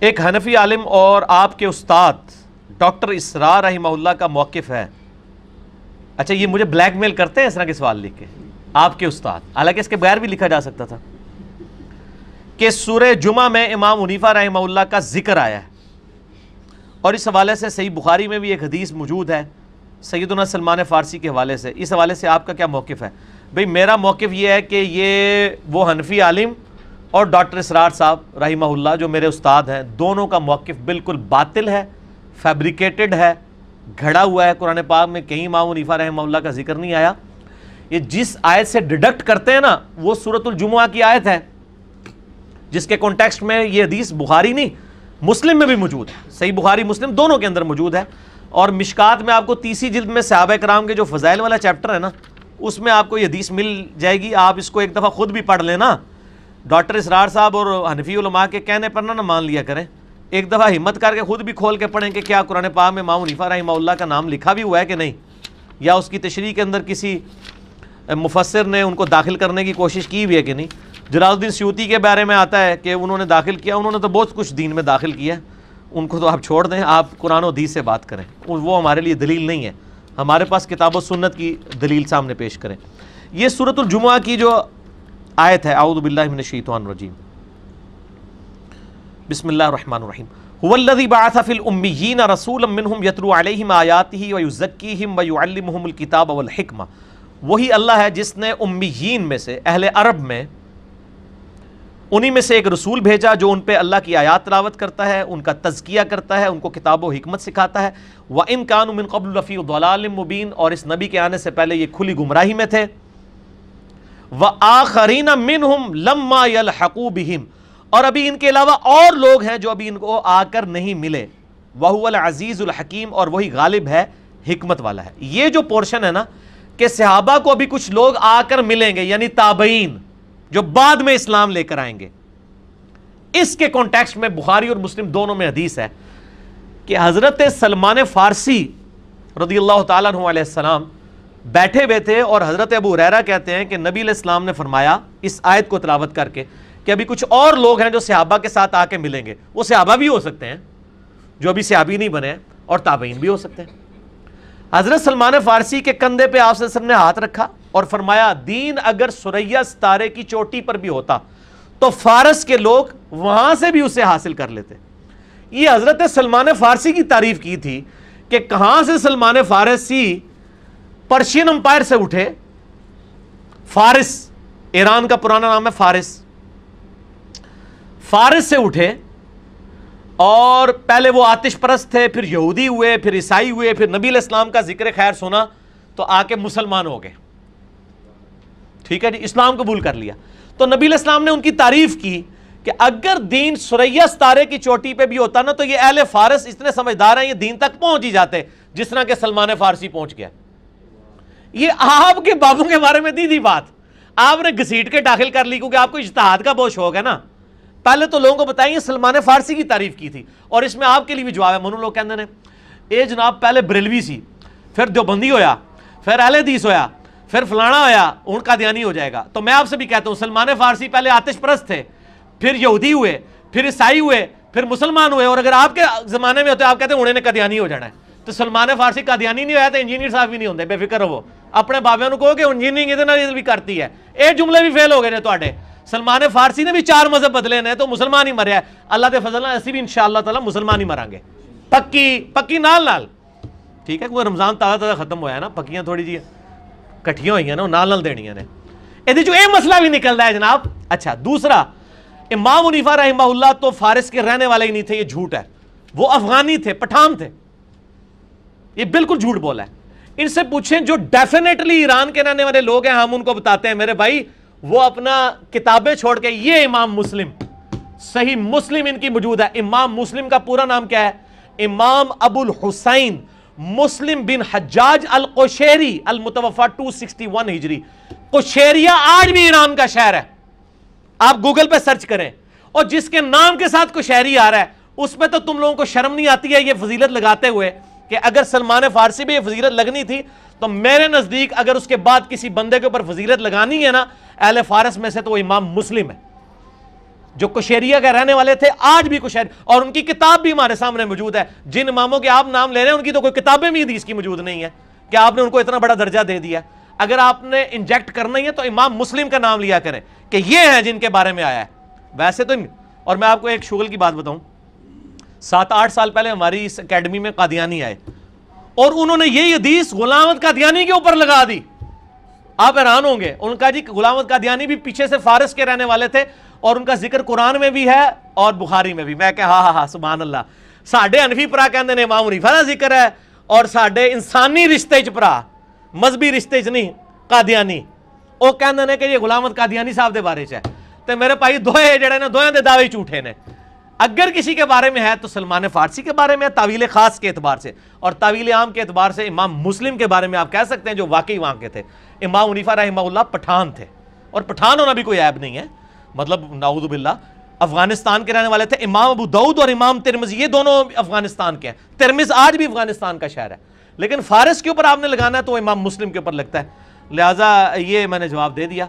ایک حنفی عالم اور آپ کے استاد ڈاکٹر اسرار رحمہ اللہ کا موقف ہے. اچھا یہ مجھے بلیک میل کرتے ہیں اس طرح کے سوال لکھ کے, آپ کے استاد, حالانکہ اس کے بغیر بھی لکھا جا سکتا تھا, کہ سورہ جمعہ میں امام حنیفہ رحمہ اللہ کا ذکر آیا ہے, اور اس حوالے سے صحیح بخاری میں بھی ایک حدیث موجود ہے سیدنا سلمان فارسی کے حوالے سے. اس حوالے سے آپ کا کیا موقف ہے؟ بھئی میرا موقف یہ ہے کہ یہ وہ حنفی عالم اور ڈاکٹر اسرار صاحب رحمہ اللہ جو میرے استاد ہیں, دونوں کا موقف بالکل باطل ہے, فیبریکیٹڈ ہے, گھڑا ہوا ہے. قرآن پاک میں کہیں امام حنیفہ رحمہ اللہ کا ذکر نہیں آیا. یہ جس آیت سے ڈیڈکٹ کرتے ہیں نا وہ سورۃ الجمعہ کی آیت ہے, جس کے کانٹیکسٹ میں یہ حدیث بخاری نہیں مسلم میں بھی موجود ہے, صحیح بخاری مسلم دونوں کے اندر موجود ہے. اور مشکات میں آپ کو 30 جلد میں صحابہ کرام کے جو فضائل والا چیپٹر ہے نا, اس میں آپ کو یہ حدیث مل جائے گی. آپ اس کو ایک دفعہ خود بھی پڑھ لینا. ڈاکٹر اسرار صاحب اور حنفی علماء کے کہنے پر نہ مان لیا کریں, ایک دفعہ ہمت کر کے خود بھی کھول کے پڑھیں کہ کیا قرآن پاک میں امام حنیفہ رحمہ اللہ کا نام لکھا بھی ہوا ہے کہ نہیں, یا اس کی تشریح کے اندر کسی مفسر نے ان کو داخل کرنے کی کوشش کی بھی ہے کہ نہیں. جلال الدین سیوطی کے بارے میں آتا ہے کہ انہوں نے داخل کیا, انہوں نے تو بہت کچھ دین میں داخل کیا ہے, ان کو تو آپ چھوڑ دیں, آپ قرآن و حدیث سے بات کریں, وہ ہمارے لیے دلیل نہیں ہے. ہمارے پاس کتاب و سنت کی دلیل سامنے پیش کریں. یہ سورۃ الجمعہ کی جو آیت ہے, اعوذ باللہ من الشیطان الرجیم, بسم اللہ الرحمن الرحیم, هو الذی بعث فی الامیین رسولا منہم یتلو علیہم آیاتہ ویزکیہم ویعلمہم الکتاب والحکمہ. وہی اللہ ہے جس نے امیین میں سے, اہل عرب میں, انہی میں سے ایک رسول بھیجا جو ان پہ اللہ کی آیات تلاوت کرتا ہے, ان کا تزکیہ کرتا ہے, ان کو کتاب و حکمت سکھاتا ہے. وَإِن كَانُوا مِن قَبْلُ لَفِي ضَلَالٍ مُبِينٍ, اور اس نبی کے آنے سے پہلے یہ کھلی گمراہی میں تھے. وَآخَرِينَ مِنْهُمْ لَمَّا يَلْحَقُوا بِهِمْ, اور ابھی ان کے علاوہ اور لوگ ہیں جو ابھی ان کو آ کر نہیں ملے. وَهُوَ الْعَزِيزُ الْحَكِيمُ, اور وہی غالب ہے, حکمت والا ہے. یہ جو پورشن ہے نا کہ صحابہ کو ابھی کچھ لوگ آ کر ملیں گے, یعنی تابعین جو بعد میں اسلام لے کر آئیں گے, اس کے کانٹیکسٹ میں بخاری اور مسلم دونوں میں حدیث ہے کہ حضرت سلمان فارسی رضی اللہ تعالیٰ عنہ علیہ السلام بیٹھے ہوئے تھے, اور حضرت ابو ہریرہ کہتے ہیں کہ نبی علیہ السلام نے فرمایا اس آیت کو تلاوت کر کے کہ ابھی کچھ اور لوگ ہیں جو صحابہ کے ساتھ آ کے ملیں گے. وہ صحابہ بھی ہو سکتے ہیں جو ابھی صحابی نہیں بنے, اور تابعین بھی ہو سکتے ہیں. حضرت سلمان فارسی کے کندھے پہ آپ صلی اللہ علیہ وسلم نے ہاتھ رکھا اور فرمایا دین اگر ثریا ستارے کی چوٹی پر بھی ہوتا تو فارس کے لوگ وہاں سے بھی اسے حاصل کر لیتے. یہ حضرت سلمان فارسی کی تعریف کی تھی کہ کہاں سے سلمان فارسی پرشین امپائر سے اٹھے, فارس, ایران کا پرانا نام ہے فارس, فارس سے اٹھے, اور پہلے وہ آتش پرست تھے, پھر یہودی ہوئے, پھر عیسائی ہوئے, پھر نبی علیہ السلام کا ذکر خیر سنا تو آ کے مسلمان ہو گئے. ٹھیک ہے جی, اسلام قبول کر لیا. تو نبی علیہ السلام نے ان کی تعریف کی کہ اگر دین ثریا ستارے کی چوٹی پہ بھی ہوتا نا تو یہ اہل فارس اتنے سمجھدار ہیں, یہ دین تک پہنچ ہی جاتے جس طرح کہ سلمان فارسی پہنچ گیا. یہ آپ کے بابوں کے بارے میں دی بات آپ نے گھسیٹ کے داخل کر لی کیونکہ آپ کو اجتہاد کا بہت شوق ہے نا. پہلے تو لوگوں کو بتائیں سلمان فارسی کی تعریف کی تھی, اور اس میں آپ کے لیے بھی جواب ہے. منو لوگ کہتے ہیں اے جناب پہلے بریلوی سی, پھر دیوبندی ہویا, پھر اہل حدیث ہویا, پھر فلانا ہویا, ان کا قادیانی ہو جائے گا. تو میں آپ سے بھی کہتا ہوں سلمان فارسی پہلے آتش پرست تھے, پھر یہودی ہوئے, پھر عیسائی ہوئے, پھر مسلمان ہوئے, اور اگر آپ کے زمانے میں ہوتے آپ کہتے ہیں انہیں نے قادیانی ہو جانا ہے. تو سلمان فارسی قادیانی نہیں ہویا تو انجینئر صاحب بھی نہیں ہوندے, بے فکر ہو. اپنے بابیاں کو کہ انجینئرنگ ادھر بھی کرتی ہے, اے جملے بھی فیل ہو گئے نے تواڈے. سلمان فارسی نے بھی 4 مذہب بدلے نے تو مسلمان ہی مریا ہے. اللہ دے فضل نال اسی بھی انشاءاللہ تعالی مسلمان ہی مران گے, پکی نال. ٹھیک ہے, کوئی رمضان تازہ ختم ہوا ہے نا, پکیاں تھوڑی جی کٹھیاں ہوئی ہیں نا, نال دینیاں نے. یہ جو مسئلہ بھی نکلتا ہے جناب. اچھا دوسرا, امام حنیفہ رحمہ اللہ تو فارس کے رہنے والے ہی نہیں تھے, یہ جھوٹ ہے. وہ افغانی تھے, پٹھان تھے, یہ بالکل جھوٹ بولا ہے. ان سے پوچھیں جو ڈیفینیٹلی ایران کے رہنے والے لوگ ہیں, ہم ان کو بتاتے ہیں میرے بھائی وہ اپنا کتابیں چھوڑ کے, یہ امام مسلم, صحیح مسلم ان کی موجود ہے. امام مسلم کا پورا نام کیا ہے؟ امام ابو الحسین مسلم بن حجاج القشیری المتوفا 261 ہجری. قشیریہ آج بھی ایران کا شہر ہے, آپ گوگل پہ سرچ کریں, اور جس کے نام کے ساتھ قشیری آ رہا ہے اس میں تو تم لوگوں کو شرم نہیں آتی ہے یہ فضیلت لگاتے ہوئے کہ اگر سلمان فارسی پہ یہ فضیلت لگنی تھی تو میرے نزدیک اگر اس کے بعد کسی بندے کے اوپر فضیلت لگانی ہے نا اہل فارس میں سے تو وہ امام مسلم ہے. جو کشیریا کے رہنے والے تھے، آج بھی اور ان کی کتاب بھی ہمارے سامنے موجود ہے. جن اماموں کے آپ نام لے رہے ہیں ان کی تو کوئی کتابیں بھی حدیث کی موجود نہیں ہے کہ آپ نے ان کو اتنا بڑا درجہ دے دیا. اگر آپ نے انجیکٹ کرنا ہی ہے تو امام مسلم کا نام لیا کریں کہ یہ ہیں جن کے بارے میں آیا ہے. ویسے تو اور میں آپ کو ایک شغل کی بات بتاؤں، 7-8 سال پہلے ہماری اس اکیڈمی میں قادیانی آئے اور انہوں نے یہ حدیث غلام احمد قادیانی کے اوپر لگا دی. آپ حیران ہوں گے. ان کا جی غلام احمد قادیانی بھی پیچھے سے فارس کے رہنے والے تھے اور ان کا ذکر قرآن میں بھی ہے اور بخاری میں بھی. میں کہ ہاں سبحان اللہ. ساڈے حنفی پرا کہندے نے امام حنیفہ دا ذکر ہے اور ساڈے انسانی رشتے چ پرا، مذہبی رشتے چ نہیں، قادیانی وہ کہندے نے کہ یہ غلام احمد قادیانی صاحب دے بارے چ ہے. تے میرے بھائی دوئے جڑے نے دوئے دے دعوے جھوٹے نے. اگر کسی کے بارے میں ہے تو سلمان فارسی کے بارے میں ہے تعویل خاص کے اعتبار سے، اور تعویل عام کے اعتبار سے امام مسلم کے بارے میں آپ کہہ سکتے ہیں جو واقعی وہاں کے تھے. امام حنیفہ رحمہ اللہ پٹھان تھے اور پٹھان ہونا بھی کوئی عیب نہیں ہے، مطلب نعوذ باللہ افغانستان کے رہنے والے تھے. امام ابو داؤد اور امام ترمذی یہ دونوں افغانستان کے ہیں. ترمذ آج بھی افغانستان کا شہر ہے، لیکن فارس کے اوپر آپ نے لگانا ہے تو امام مسلم کے اوپر لگتا ہے. لہٰذا یہ میں نے جواب دے دیا.